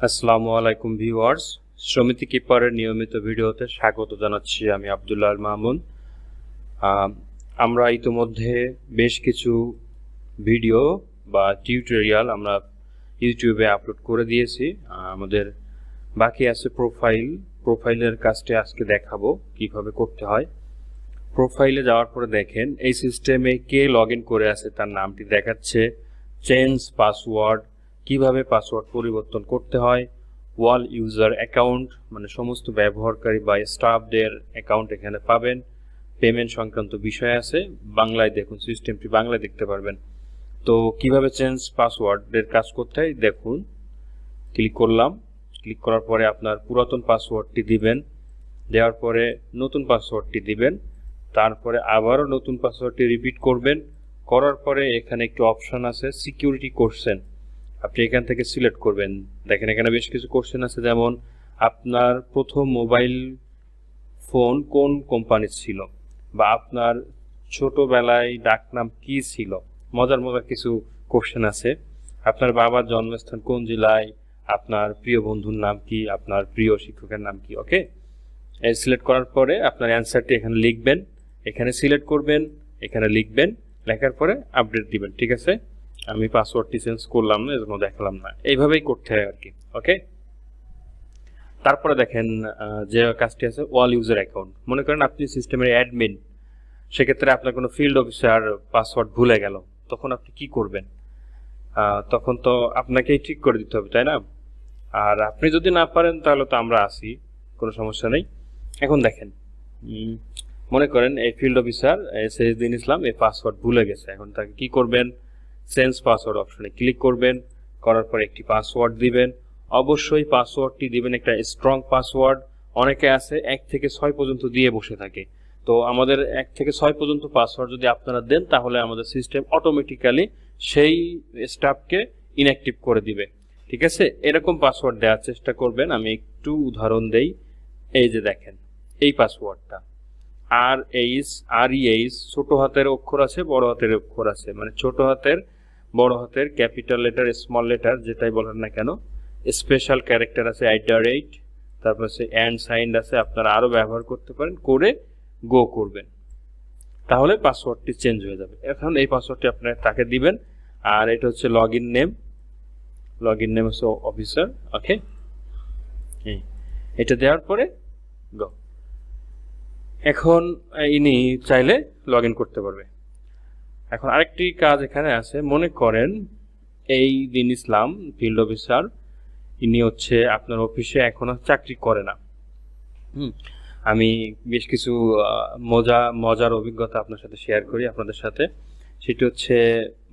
আসসালামু আলাইকুম ভিউয়ার্স, সমিতি কিপারের নিয়মিত ভিডিওতে স্বাগত জানাচ্ছি। আমি আব্দুল্লাহ আল মামুন। আমরা ইতিমধ্যে বেশ কিছু ভিডিও বা টিউটোরিয়াল আমরা ইউটিউবে আপলোড করে দিয়েছি। আমাদের বাকি আছে প্রোফাইলের কাজটি আজকে দেখাবো কিভাবে করতে হয়। প্রোফাইলে যাওয়ার পরে দেখেন এই সিস্টেমে কে লগ ইন করে আছে তার নামটি দেখাচ্ছে। চেঞ্জ পাসওয়ার্ড, কিভাবে পাসওয়ার্ড পরিবর্তন করতে হয়। ওয়াল ইউজার অ্যাকাউন্ট, মানে সমস্ত ব্যবহারকারী বা স্টাফদের অ্যাকাউন্ট এখানে পাবেন। পেমেন্ট সংক্রান্ত বিষয় আছে, বাংলায় দেখুন, সিস্টেমটি বাংলায় দেখতে পারবেন। তো কিভাবে চেঞ্জ পাসওয়ার্ডের কাজ করতে হয় দেখুন। ক্লিক করলাম, ক্লিক করার পরে আপনার পুরাতন পাসওয়ার্ডটি দিবেন, দেওয়ার পরে নতুন পাসওয়ার্ডটি দিবেন, তারপরে আবারও নতুন পাসওয়ার্ডটি রিপিট করবেন। করার পরে এখানে একটি অপশন আছে সিকিউরিটি কোশ্চেন, আপনি এখান থেকে সিলেক্ট করবেন। দেখেন এখানে বেশ কিছু কোশ্চেন আছে, যেমন আপনার প্রথম মোবাইল ফোন কোন কোম্পানির ছিল, বা আপনার ছোটবেলায় ডাকনাম কি ছিল। মজার মজার কিছু কোশ্চেন আছে। আপনার বাবার জন্মস্থান কোন জেলায়, আপনার প্রিয় বন্ধুর নাম কি, আপনার প্রিয় শিক্ষকের নাম কি। ওকে, সিলেক্ট করার পরে আপনার অ্যান্সারটি এখানে লিখবেন, এখানে সিলেক্ট করবেন, এখানে লিখবেন, লেখার পরে আপডেট দিবেন। ঠিক আছে, আমি পাসওয়ার্ডটি চেঞ্জ করলাম না, এজন্য দেখালাম না। এইভাবেই করতে হয় আর কি। ওকে, তারপরে দেখেন যে কাজটি আছে ওয়াল ইউজার অ্যাকাউন্ট। মনে করেন আপনি সিস্টেমের অ্যাডমিন, সেক্ষেত্রে আপনার কোনো ফিল্ড অফিসার পাসওয়ার্ড ভুলে গেল, তখন আপনি কি করবেন? তখন তো আপনাকেই ঠিক করে দিতে হবে, তাই না? আর আপনি যদি না পারেন তাহলে তো আমরা আছি, কোনো সমস্যা নেই। এখন দেখেন, মনে করেন এই ফিল্ড অফিসার সেজদিন ইসলাম এই পাসওয়ার্ড ভুলে গেছে। এখন তাকে কি করবেন? চেঞ্জ পাসওয়ার্ড অপশনে ক্লিক করবেন, করার পর একটি পাসওয়ার্ড দিবেন। অবশ্যই পাসওয়ার্ডটি দিবেন একটা স্ট্রং পাসওয়ার্ড। অনেকে আছে 1 থেকে 6 পর্যন্ত দিয়ে বসে থাকে। তো আমাদের 1 থেকে 6 পর্যন্ত পাসওয়ার্ড যদি আপনারা দেন, তাহলে আমাদের সিস্টেম অটোমেটিক্যালি সেই স্টাফকে ইনঅ্যাক্টিভ করে দিবে। ঠিক আছে, এরকম পাসওয়ার্ড দেওয়ার চেষ্টা করবেন। আমি একটু উদাহরণ দেই। এই যে দেখেন এই পাসওয়ার্ডটা REH ছোট হাতের অক্ষর আছে, বড় হাতের অক্ষর আছে, মানে ছোট হাতের, বড় হাতের, ক্যাপিটাল লেটার, স্মল লেটার, যেটাই বলেন না কেন, স্পেশাল ক্যারেক্টার আছে @, তারপর আছে অ্যান্ড সাইন আছে, আপনারা আরো ব্যবহার করতে পারেন, করে গো করবেন, তাহলে পাসওয়ার্ডটি চেঞ্জ হয়ে যাবে। এখন এই পাসওয়ার্ডটি আপনারা তাকে দিবেন। আর এটা হচ্ছে লগইন নেম হচ্ছে অফিসার। ওকে, এটা দেওয়ার পরে গো। এখন ইনি চাইলে লগ ইন করতে পারবে। এখন আরেকটি কাজ এখানে আছে। মনে করেন এই দিন ইসলাম ফিল্ড অফিসার, ইনি হচ্ছে আপনার অফিসে এখনো চাকরি করে না। আমি বেশ কিছু মজার অভিজ্ঞতা আপনার সাথে শেয়ার করি আপনাদের সাথে। সেটি হচ্ছে,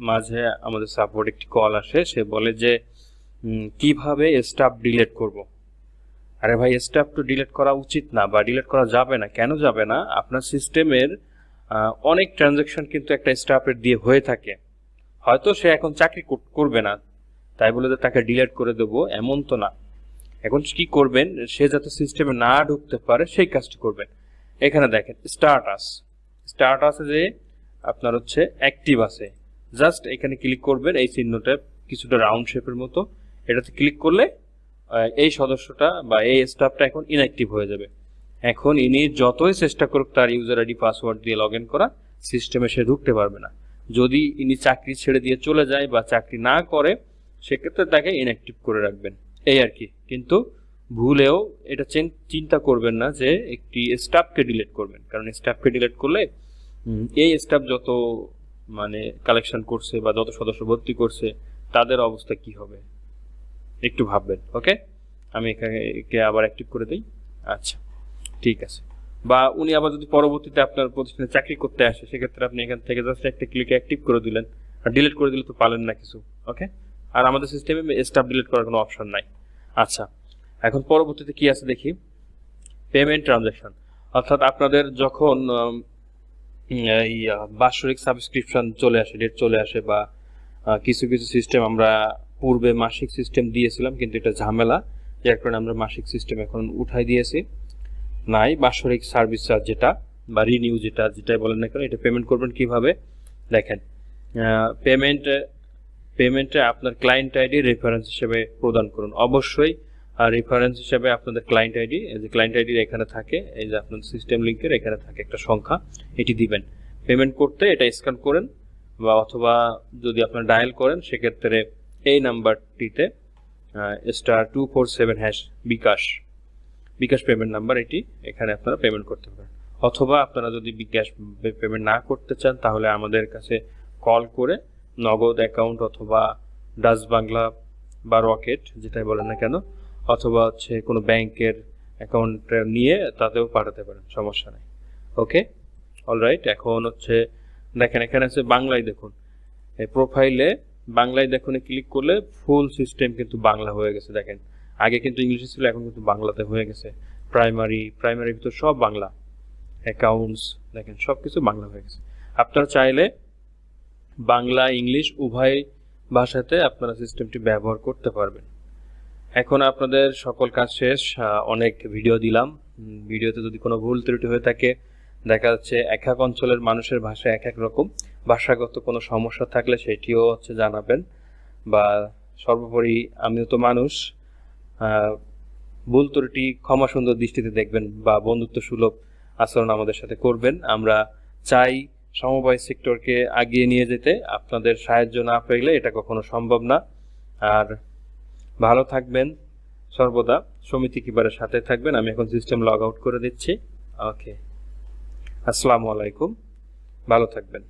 মাঝে আমাদের সাপোর্ট একটি কল আসে, সে বলে যে কিভাবে স্টাফ ডিলিট করব। আরে ভাই, স্টাফ তো ডিলিট করা উচিত না, বা ডিলিট করা যাবে না। কেন যাবে না? আপনার সিস্টেমের অনেক ট্রানজাকশন কিন্তু একটা স্টাফের দিয়ে হয়ে থাকে। হয়তো সে এখন চাকরি করবে না, তাই বলে যে তাকে ডিলিট করে দেবো এমন তো না। এখন কি করবেন? সে যাতে সিস্টেমে না ঢুকতে পারে সেই কাজটি করবেন। এখানে দেখেন স্টার্টাসে যে আপনার হচ্ছে অ্যাক্টিভ আছে, জাস্ট এখানে ক্লিক করবেন। এই চিহ্নটা কিছুটা রাউন্ড শেপের মতো, এটাতে ক্লিক করলে এই সদস্যটা বা এই স্টাফটা এখন ইনঅ্যাক্টিভ হয়ে যাবে। এখন ইনি যতই চেষ্টা করুক তার ইউজার আইডি পাসওয়ার্ড দিয়ে লগ ইন করা, সিস্টেমে সে ঢুকতে পারবে না। যদি ইনি চাকরি ছেড়ে দিয়ে চলে যায় বা চাকরি না করে, সেক্ষেত্রে তাকে ইনঅ্যাক্টিভ করে রাখবেন, এই আর কি। কিন্তু ভুলেও এটা চিন্তা করবেন না যে একটি স্টাফকে ডিলিট করবেন, কারণ স্টাফকে ডিলিট করলে এই স্টাফ যত মানে কালেকশন করছে বা যত সদস্য ভর্তি করছে, তাদের অবস্থা কি হবে একটু ভাববেন। ওকে, আমি একে আবার অ্যাক্টিভ করে দিই। আচ্ছা, ঠিক আছে। বা উনি আবার যদি পরবর্তীতে আপনার প্রতিষ্ঠানে চাকরি করতে আসে, সেক্ষেত্রে আপনি এখান থেকে জাস্ট একটা ক্লিকে অ্যাক্টিভ করে দিলেন, আর ডিলিট করে দিলে তো পালেন না কিছু। ওকে, আর আমাদের সিস্টেমে স্টাফ ডিলিট করার কোনো অপশন নাই। আচ্ছা, এখন পরবর্তীতে কি আছে দেখি। পেমেন্ট ট্রানজাকশন, অর্থাৎ আপনাদের যখন এই বাৎসরিক সাবস্ক্রিপশন চলে আসে, ডেট চলে আসে, বা কিছু কিছু সিস্টেম আমরা পূর্বে মাসিক সিস্টেম দিয়েছিলাম, কিন্তু এটা ঝামেলা, যার কারণে আমরা মাসিক সিস্টেম এখন উঠাই দিয়েছি। নাই, বাৎসরিক সার্ভিস চার্জ যেটা বা রিনিউ যেটাই বলেন না কেন, এটা পেমেন্ট করবেন কিভাবে দেখেন। পেমেন্টে আপনার ক্লায়েন্ট আইডি রেফারেন্স হিসেবে প্রদান করুন। অবশ্যই রেফারেন্স হিসেবে আপনাদের ক্লায়েন্ট আইডি, এই যে ক্লায়েন্ট আইডি এখানে থাকে, এই যে আপনার সিস্টেম লিংকের এখানে থাকে একটা সংখ্যা, এটি দিবেন। পেমেন্ট করতে এটা স্ক্যান করেন বা অথবা যদি আপনার ডায়াল করেন সেক্ষেত্রে এই নাম্বারটিতে *247# বিকাশ পেমেন্ট নাম্বার, এটি এখানে আপনারা পেমেন্ট করতে পারেন। অথবা আপনারা যদি বিকাশ পেমেন্ট না করতে চান তাহলে আমাদের কাছে কল করে নগদ অ্যাকাউন্ট অথবা ডাচ বাংলা বা রকেট যেটাই বলেন না কেন, অথবা হচ্ছে কোনো ব্যাংকের অ্যাকাউন্ট নিয়ে তাতেও পাঠাতে পারেন, সমস্যা নেই। ওকে, অলরাইট। এখন হচ্ছে দেখেন এখানে আছে বাংলায়, দেখুন এই প্রোফাইলে বাংলায় দেখুন ক্লিক করলে ফুল সিস্টেম কিন্তু বাংলা হয়ে গেছে। দেখেন আগে কিন্তু ইংলিশে ছিল, এখন কিন্তু বাংলাতে হয়ে গেছে। প্রাইমারির ভিতর সব বাংলা, অ্যাকাউন্টস দেখেন সব কিছু বাংলা হয়ে গেছে। আপনারা চাইলে বাংলা ইংলিশ উভয় ভাষাতে আপনারা সিস্টেমটি ব্যবহার করতে পারবেন। এখন আপনাদের সকল কাজ শেষ, অনেক ভিডিও দিলাম। ভিডিওতে যদি কোনো ভুল ত্রুটি হয়ে থাকে, দেখা যাচ্ছে এক এক অঞ্চলের মানুষের ভাষা এক এক রকম, ভাষাগত কোনো সমস্যা থাকলে সেটিও হচ্ছে জানাবেন। বা সর্বোপরি আমিও তো মানুষ, ভুল ত্রুটি ক্ষমা সুন্দর দৃষ্টিতে দেখবেন বা বন্ধুত্ব সুলভ আচরণ আমাদের সাথে করবেন। আমরা চাই সমবায় সেক্টরকে এগিয়ে নিয়ে যেতে, আপনাদের সাহায্য না পেলে এটা কখনো সম্ভব না। আর ভালো থাকবেন সর্বদা, সমিতি কিবারের সাথে থাকবেন। আমি এখন সিস্টেম লগ আউট করে দিচ্ছি। ওকে, আসসালামু আলাইকুম, ভালো থাকবেন।